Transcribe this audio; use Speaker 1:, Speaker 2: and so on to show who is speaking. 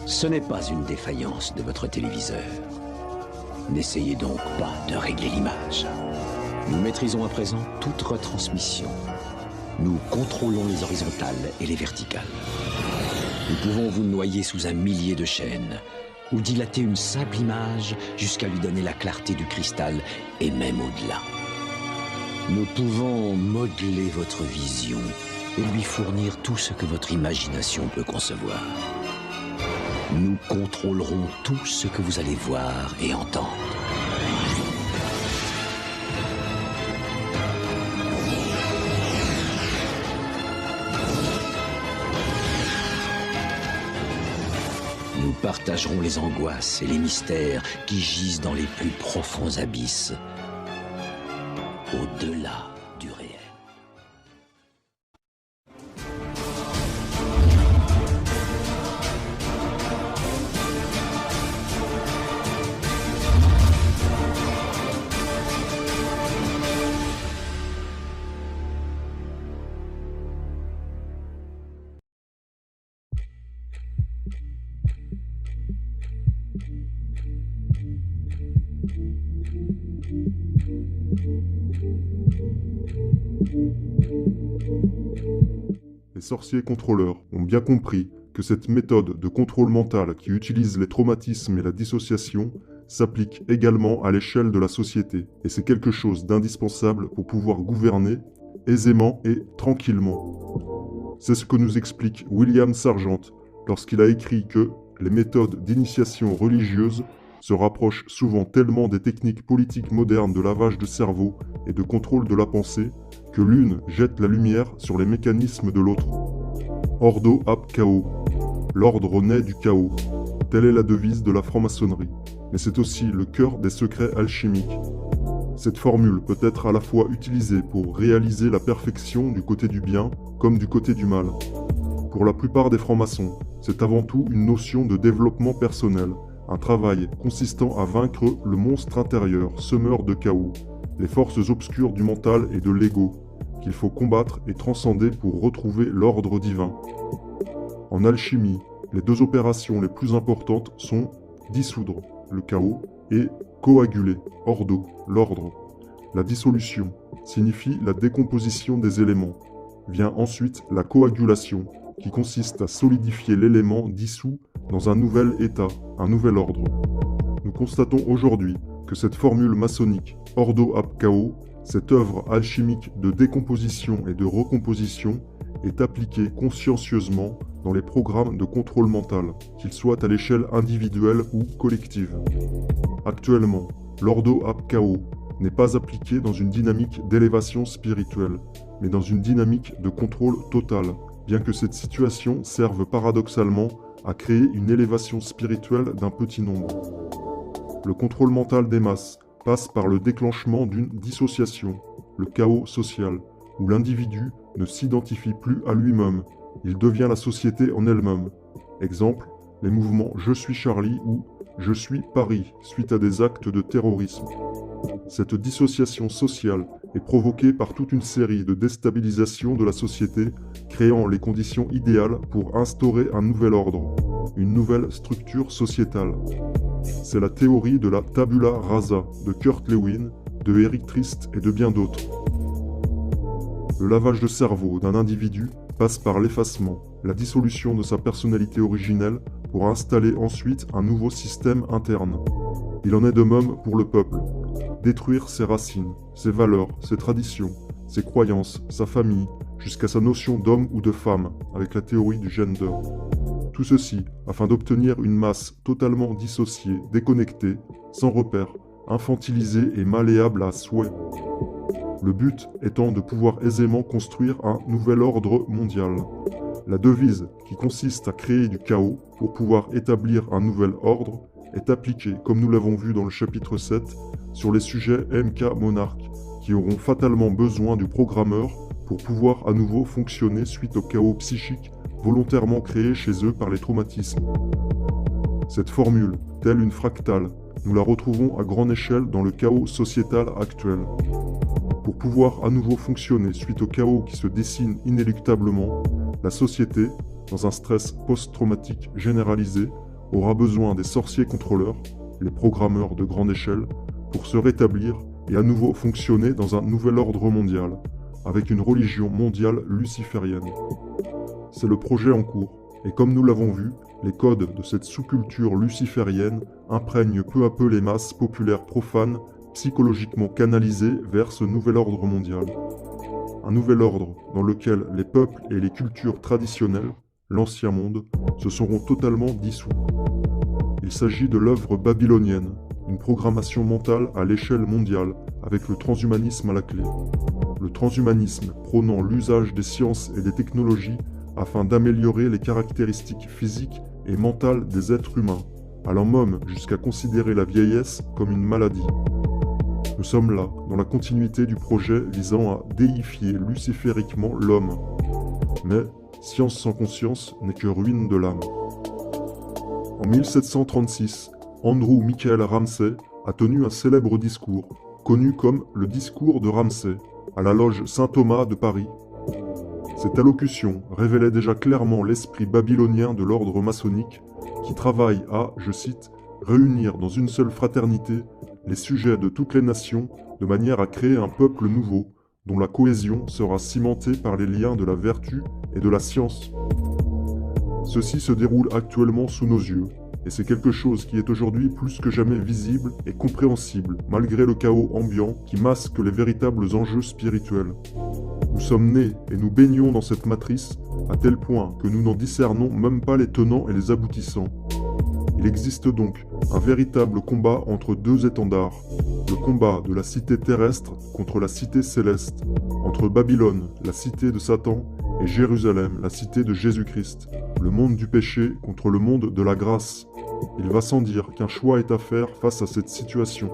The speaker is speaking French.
Speaker 1: Ce n'est pas une défaillance de votre téléviseur. N'essayez donc pas de régler l'image. Nous maîtrisons à présent toute retransmission. Nous contrôlons les horizontales et les verticales. Nous pouvons vous noyer sous un millier de chaînes ou dilater une simple image jusqu'à lui donner la clarté du cristal et même au-delà. Nous pouvons modeler votre vision et lui fournir tout ce que votre imagination peut concevoir. Nous contrôlerons tout ce que vous allez voir et entendre. Nous partagerons les angoisses et les mystères qui gisent dans les plus profonds abysses, au-delà du réel.
Speaker 2: Les sorciers contrôleurs ont bien compris que cette méthode de contrôle mental qui utilise les traumatismes et la dissociation s'applique également à l'échelle de la société, et c'est quelque chose d'indispensable pour pouvoir gouverner aisément et tranquillement. C'est ce que nous explique William Sargent lorsqu'il a écrit que les méthodes d'initiation religieuse se rapprochent souvent tellement des techniques politiques modernes de lavage de cerveau et de contrôle de la pensée que l'une jette la lumière sur les mécanismes de l'autre. Ordo ab chaos. L'ordre naît du chaos. Telle est la devise de la franc-maçonnerie, mais c'est aussi le cœur des secrets alchimiques. Cette formule peut être à la fois utilisée pour réaliser la perfection du côté du bien comme du côté du mal. Pour la plupart des francs-maçons, c'est avant tout une notion de développement personnel, un travail consistant à vaincre le monstre intérieur, semeur de chaos, les forces obscures du mental et de l'ego, qu'il faut combattre et transcender pour retrouver l'ordre divin. En alchimie, les deux opérations les plus importantes sont dissoudre, le chaos, et coaguler, ordo, l'ordre. La dissolution signifie la décomposition des éléments. Vient ensuite la coagulation, qui consiste à solidifier l'élément dissous dans un nouvel état, un nouvel ordre. Nous constatons aujourd'hui que cette formule maçonnique, Ordo ab chaos, cette œuvre alchimique de décomposition et de recomposition, est appliquée consciencieusement dans les programmes de contrôle mental, qu'ils soient à l'échelle individuelle ou collective. Actuellement, l'Ordo ab chaos n'est pas appliqué dans une dynamique d'élévation spirituelle, mais dans une dynamique de contrôle total, bien que cette situation serve paradoxalement à créer une élévation spirituelle d'un petit nombre. Le contrôle mental des masses passe par le déclenchement d'une dissociation, le chaos social, où l'individu ne s'identifie plus à lui-même, il devient la société en elle-même. Exemple, les mouvements « Je suis Charlie » ou « Je suis Paris » suite à des actes de terrorisme. Cette dissociation sociale est provoquée par toute une série de déstabilisations de la société, créant les conditions idéales pour instaurer un nouvel ordre, une nouvelle structure sociétale. C'est la théorie de la tabula rasa de Kurt Lewin, de Eric Trist et de bien d'autres. Le lavage de cerveau d'un individu passe par l'effacement, la dissolution de sa personnalité originelle pour installer ensuite un nouveau système interne. Il en est de même pour le peuple. Détruire ses racines, ses valeurs, ses traditions, ses croyances, sa famille, jusqu'à sa notion d'homme ou de femme, avec la théorie du gender. Tout ceci afin d'obtenir une masse totalement dissociée, déconnectée, sans repère, infantilisée et malléable à souhait. Le but étant de pouvoir aisément construire un nouvel ordre mondial. La devise, qui consiste à créer du chaos pour pouvoir établir un nouvel ordre, est appliquée, comme nous l'avons vu dans le chapitre 7, sur les sujets MK monarques, qui auront fatalement besoin du programmeur pour pouvoir à nouveau fonctionner suite au chaos psychique volontairement créé chez eux par les traumatismes. Cette formule, telle une fractale, nous la retrouvons à grande échelle dans le chaos sociétal actuel. Pour pouvoir à nouveau fonctionner suite au chaos qui se dessine inéluctablement, la société, dans un stress post-traumatique généralisé, aura besoin des sorciers contrôleurs, les programmeurs de grande échelle, pour se rétablir et à nouveau fonctionner dans un nouvel ordre mondial, avec une religion mondiale luciférienne. C'est le projet en cours, et comme nous l'avons vu, les codes de cette sous-culture luciférienne imprègnent peu à peu les masses populaires profanes, psychologiquement canalisées vers ce nouvel ordre mondial. Un nouvel ordre dans lequel les peuples et les cultures traditionnelles, l'ancien monde, se seront totalement dissous. Il s'agit de l'œuvre babylonienne, une programmation mentale à l'échelle mondiale, avec le transhumanisme à la clé. Le transhumanisme prônant l'usage des sciences et des technologies afin d'améliorer les caractéristiques physiques et mentales des êtres humains, allant même jusqu'à considérer la vieillesse comme une maladie. Nous sommes là, dans la continuité du projet visant à déifier lucifériquement l'homme. Mais science sans conscience n'est que ruine de l'âme. En 1736, Andrew Michael Ramsay a tenu un célèbre discours, connu comme le discours de Ramsay, à la loge Saint-Thomas de Paris. Cette allocution révélait déjà clairement l'esprit babylonien de l'ordre maçonnique qui travaille à, je cite, « réunir dans une seule fraternité les sujets de toutes les nations de manière à créer un peuple nouveau dont la cohésion sera cimentée par les liens de la vertu et de la science. » Ceci se déroule actuellement sous nos yeux, et c'est quelque chose qui est aujourd'hui plus que jamais visible et compréhensible, malgré le chaos ambiant qui masque les véritables enjeux spirituels. Nous sommes nés et nous baignons dans cette matrice, à tel point que nous n'en discernons même pas les tenants et les aboutissants. Il existe donc un véritable combat entre deux étendards, le combat de la cité terrestre contre la cité céleste, entre Babylone, la cité de Satan, et Jérusalem, la cité de Jésus-Christ, le monde du péché contre le monde de la grâce. Il va sans dire qu'un choix est à faire face à cette situation.